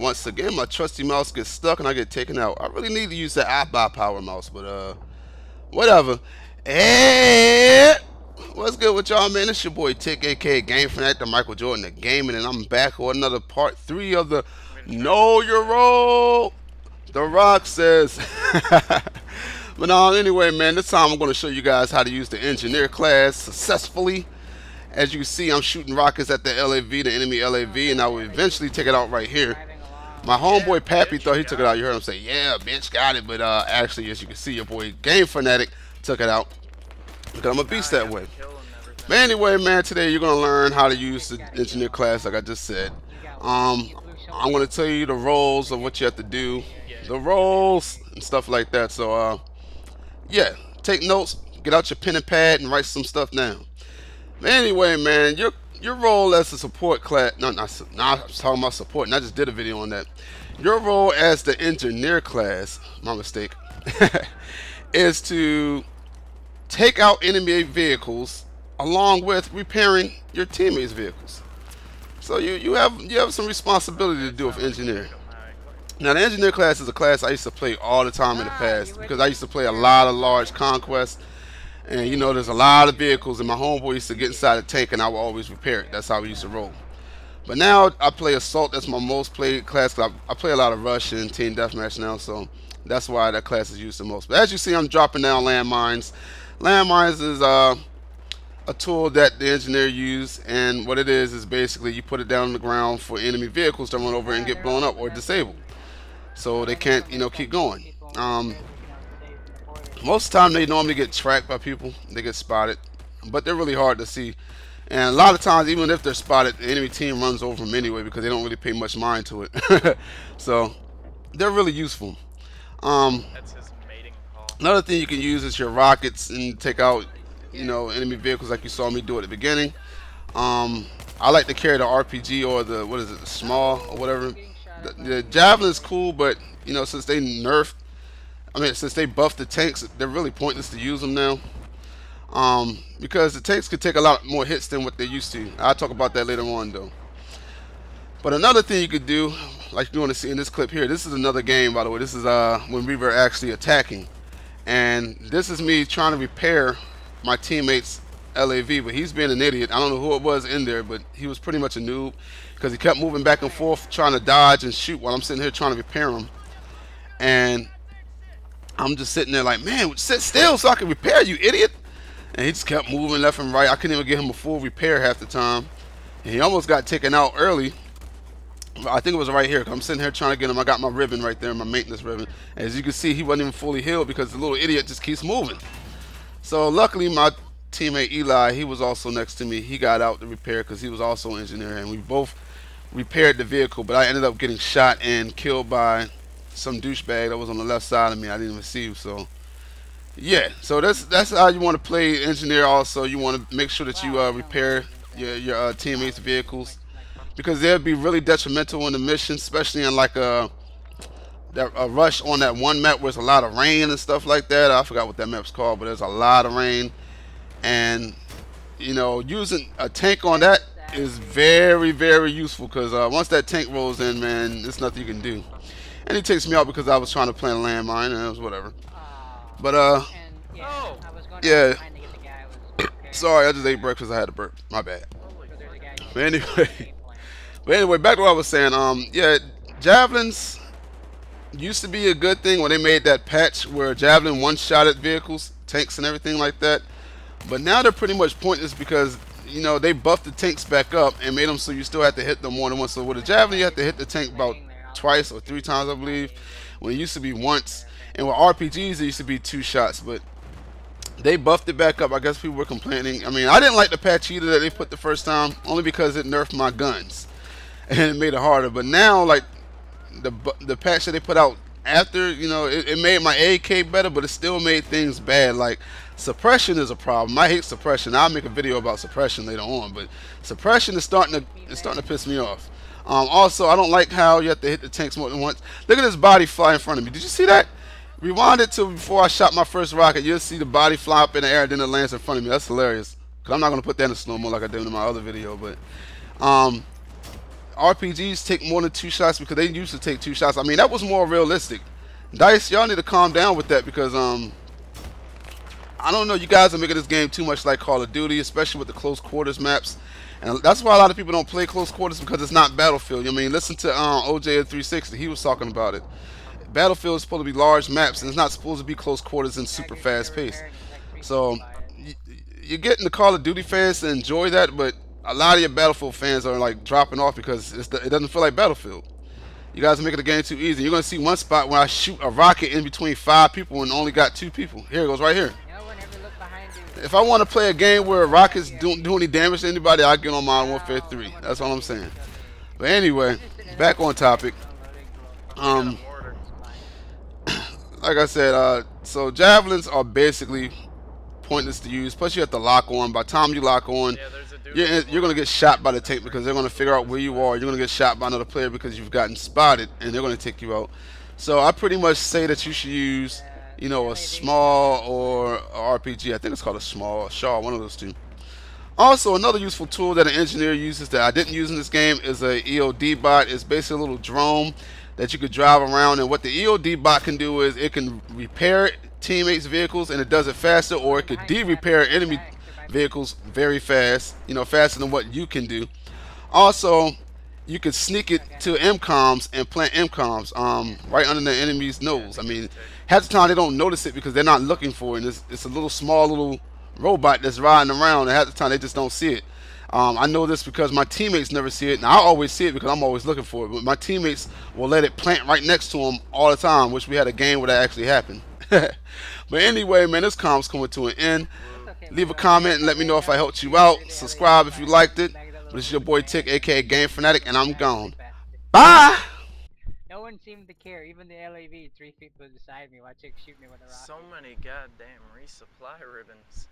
once again my trusty mouse gets stuck and I get taken out. I really need to use the iBuy power mouse, but whatever. Hey, what's good with y'all, man? It's your boy Tick, aka Game Fanatic, the Michael Jordan of gaming, and I'm back with another part 3 of the Know Your Role. The Rock says. But anyway, man, this time I'm going to show you guys how to use the engineer class successfully. As you can see, I'm shooting rockets at the LAV, the enemy LAV, and I will eventually take it out right here. My homeboy Pappy thought he took it out. You heard him say, "Yeah, bitch, got it." But actually, as you can see, your boy Game Fanatic took it out because I'm a beast that way. But anyway, man, today you're going to learn how to use the engineer class like I just said. I'm going to tell you the roles of what you have to do, the roles and stuff like that. So, yeah, take notes, get out your pen and pad, and write some stuff down. But anyway, man, your role as a support class, no, I was talking about support, and I just did a video on that. Your role as the engineer class, my mistake, is to take out enemy vehicles along with repairing your teammates' vehicles. So you have some responsibility to do with engineer. Now, the engineer class is a class I used to play all the time in the past because I used to play a lot of large conquests. And you know, there's a lot of vehicles, and my homeboy used to get inside the tank and I would always repair it. That's how we used to roll. But now I play Assault. That's my most played class. I play a lot of Rush and Team Deathmatch now, so that's why that class is used the most. But as you see, I'm dropping down landmines. Landmines is a tool that the engineer use, and what it is basically you put it down on the ground for enemy vehicles to run over and get blown up or disabled, so they can't, keep going. Most of the time they normally get tracked by people, they get spotted, but they're really hard to see. And a lot of times, even if they're spotted, the enemy team runs over them anyway because they don't really pay much mind to it. So they're really useful. That's his mating call. Another thing you can use is your rockets and take out, enemy vehicles like you saw me do at the beginning. I like to carry the RPG or the, the small or whatever. The javelin is cool, but since they nerfed, since they buffed the tanks, they're really pointless to use them now. Because the tanks could take a lot more hits than what they used to. I'll talk about that later on, though. But another thing you could do, like you're going to see in this clip here, this is another game, by the way. This is when we were actually attacking. And this is me trying to repair my teammate's LAV, but he's being an idiot. I don't know who it was in there, but he was pretty much a noob because he kept moving back and forth trying to dodge and shoot while I'm sitting here trying to repair him. And I'm just sitting there like, man, sit still so I can repair you, idiot. And he just kept moving left and right. I couldn't even get him a full repair half the time. And he almost got taken out early. I think it was right here. I'm sitting here trying to get him. I got my ribbon right there, my maintenance ribbon. As you can see, he wasn't even fully healed because the little idiot just keeps moving. So luckily, my teammate Eli, he was also next to me. He got out to repair because he was also an engineer. And we both repaired the vehicle. But I ended up getting shot and killed by some douchebag that was on the left side of me. I didn't even see you. So yeah, so that's how you want to play engineer. Also, you want to make sure that you repair your teammates' vehicles because they'll be really detrimental in the mission, especially in like a rush on that one map where there's a lot of rain and stuff like that. I forgot what that map's called, but there's a lot of rain, and using a tank on that is very, very useful because once that tank rolls in, man, there's nothing you can do. And he takes me out because I was trying to plant a landmine and it was whatever. But yeah. Sorry, I just ate breakfast. I had to burp. My bad. But anyway, back to what I was saying. Yeah, javelins used to be a good thing when they made that patch where javelin one-shotted vehicles, tanks, and everything like that. But now they're pretty much pointless because they buffed the tanks back up and made them so you still have to hit them more than once. So with a javelin, you have to hit the tank about twice or 3 times, I believe, when it used to be once. And with RPGs, it used to be 2 shots, but they buffed it back up. I guess people were complaining. I didn't like the patch either that they put the first time, only because it nerfed my guns and it made it harder. But now, like the patch that they put out after, it made my AK better, but it still made things bad. Like suppression is a problem. I hate suppression. I'll make a video about suppression later on, but suppression is starting to piss me off. Also, I don't like how you have to hit the tanks more than once. Look at this body fly in front of me. Did you see that? Rewind it to before I shot my first rocket. You'll see the body fly up in the air, then it lands in front of me. That's hilarious. Because I'm not going to put that in slow-mo like I did in my other video. But RPGs take more than 2 shots because they used to take 2 shots. I mean, that was more realistic. Dice, y'all need to calm down with that because I don't know. You guys are making this game too much like Call of Duty, especially with the close quarters maps, and that's why a lot of people don't play close quarters because it's not Battlefield. I mean, listen to OJ at 360. He was talking about it. Battlefield is supposed to be large maps, and it's not supposed to be close quarters and Yeah, super because they're fast paced. repairing like So 365. you're getting the Call of Duty fans to enjoy that, but a lot of your Battlefield fans are like dropping off because it doesn't feel like Battlefield. You guys are making the game too easy. You're gonna see one spot where I shoot a rocket in between 5 people and only got 2 people. Here it goes, right here. You know, whenever you look behind you. If I want to play a game where rockets don't do any damage to anybody, I get on Modern Warfare 3. Someone That's all I'm behind you saying. is okay. But anyway, Interested in back on topic. unloading Oh, we got a Um, mortar. fine. like I said, so javelins are basically pointless to use. Plus, you have to lock on. By the time you lock on, Yeah, there's a dude. you're gonna get shot by the tank because they're gonna figure out where you are. You're gonna get shot by another player because you've gotten spotted, and they're gonna take you out. So I pretty much say that you should use, The a LAV small or a RPG. I think it's called a small, or Shaw, one of those two. Also, another useful tool that an engineer uses that I didn't use in this game is a EOD bot. It's basically a little drone that you could drive around, and what the EOD bot can do is it can repair teammates' vehicles, and it does it faster, or it could de-repair enemy vehicles very fast, faster than what you can do. Also, you could sneak it to MCOMs and plant MCOMs right under the enemy's nose. I mean, half the time they don't notice it because they're not looking for it. And it's a little small little robot that's riding around, and half the time they just don't see it. I know this because my teammates never see it, and I always see it because I'm always looking for it. But my teammates will let it plant right next to them all the time, which we had a game where that actually happened. But anyway, man, this com's coming to an end. That's okay, man. Leave a Don't comment and worry. let me They know if I know helped you out. through the Subscribe LAV if you bag. liked it. Bag that But little this is your green boy bag. Tick, aka Game Fanatic, and I'm That's really gone. fast. Bye! No one seemed to care. Even the LAV 3 feet beside me watching shoot me with a rocket. So many goddamn resupply ribbons.